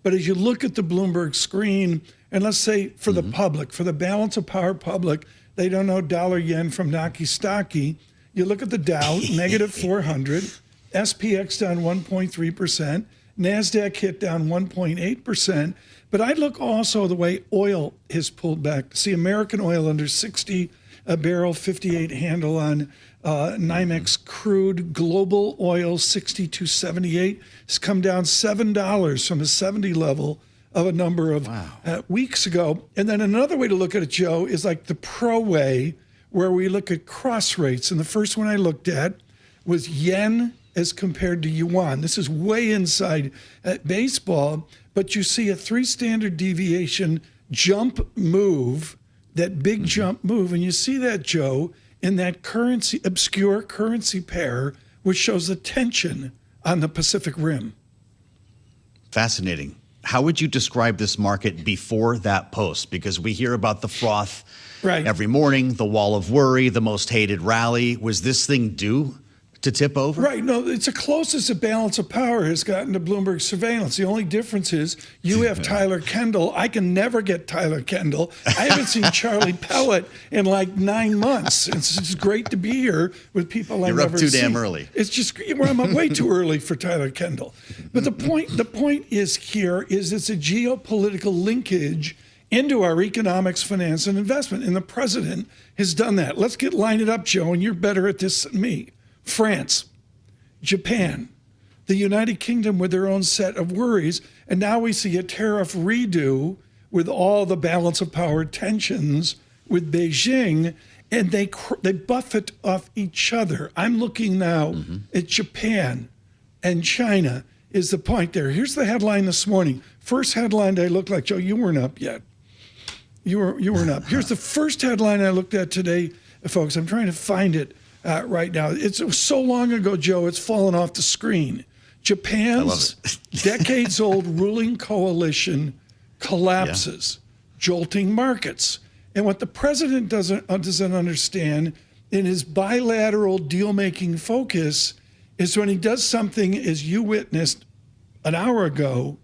But as you look at the Bloomberg screen, and let's say for the public, for the balance of power public, they don't know dollar yen from Naki Stocky. You look at the Dow, negative 400, SPX down 1.3%, NASDAQ hit down 1.8%. But I look also the way oil has pulled back. See American oil under 60 a barrel, 58 handle on NYMEX crude. Global oil 62.78 has come down $7 from a 70 level of a number of weeks ago. And then another way to look at it, Joe, is like the pro way, where we look at cross rates. And the first one I looked at was yen as compared to yuan. This is way inside baseball, but you see a 3 standard deviation jump move, that big jump move. And you see that, Joe, in that currency, obscure currency pair, which shows the tension on the Pacific Rim. Fascinating. How would you describe this market before that post? Because we hear about the froth every morning, the wall of worry, the most hated rally. Was this thing due to tip over? Right. No, it's the closest a balance of power has gotten to Bloomberg surveillance. The only difference is you have Tyler Kendall. I can never get Tyler Kendall. I haven't seen Charlie Pellet in like 9 months. It's just great to be here with people I never see. You're up too damn early. It's just, well, I'm way too early for Tyler Kendall. But the point is here is it's a geopolitical linkage into our economics, finance, and investment. And the president has done that. Let's line it up, Joe, and you're better at this than me. France, Japan, the United Kingdom with their own set of worries. And now we see a tariff redo with all the balance of power tensions with Beijing, and they buffet off each other. I'm looking now at Japan and China is the point there. Here's the headline this morning. First headline I looked like, Joe, you weren't up yet. You weren't up. Here's the first headline I looked at today, folks. I'm trying to find it. Right now. It was so long ago, Joe, it's fallen off the screen. Japan's decades-old ruling coalition collapses, jolting markets. And what the president doesn't understand in his bilateral deal-making focus is when he does something, as you witnessed an hour ago,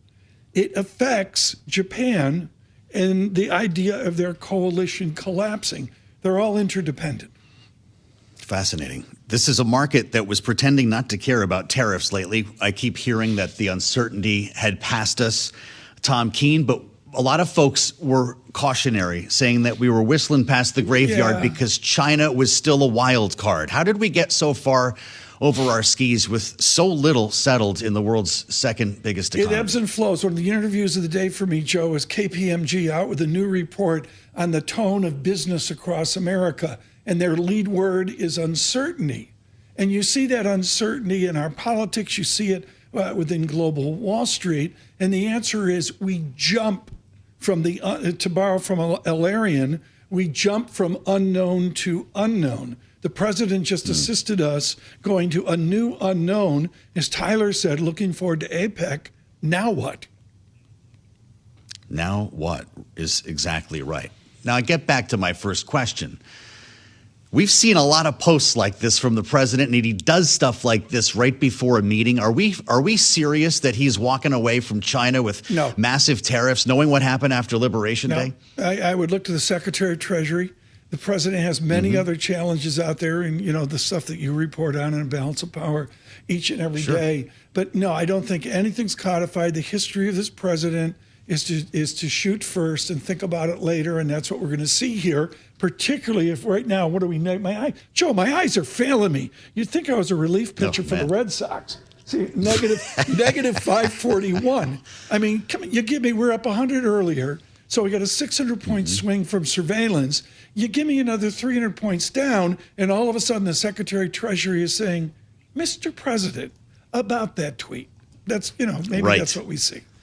it affects Japan and the idea of their coalition collapsing. They're all interdependent. Fascinating. This is a market that was pretending not to care about tariffs lately. I keep hearing that the uncertainty had passed us, Tom Keene, but a lot of folks were cautionary, saying that we were whistling past the graveyard because China was still a wild card. How did we get so far over our skis with so little settled in the world's second biggest economy? It ebbs and flows. One of the interviews of the day for me, Joe, is KPMG out with a new report on the tone of business across America. And their lead word is uncertainty. And you see that uncertainty in our politics. You see it within global Wall Street. And the answer is we jump from to borrow from Alarian, we jump from unknown to unknown. The president just assisted us going to a new unknown. As Tyler said, looking forward to APEC. Now what? Now what is exactly right. Now I get back to my first question. We've seen a lot of posts like this from the president, and he does stuff like this right before a meeting. Are we serious that he's walking away from China with massive tariffs, knowing what happened after Liberation Day? I would look to the Secretary of Treasury. The president has many other challenges out there, and the stuff that you report on in balance of power each and every day. But no, I don't think anything's codified. The history of this president is to shoot first and think about it later, and that's what we're going to see here. Particularly if right now, what do we know? Joe, my eyes are failing me. You'd think I was a relief pitcher for the Red Sox. See, negative 541. I mean, come on, you give me, we're up 100 earlier, so we got a 600-point swing from surveillance. You give me another 300 points down, and all of a sudden the Secretary of Treasury is saying, Mr. President, about that tweet. That's, maybe that's what we see.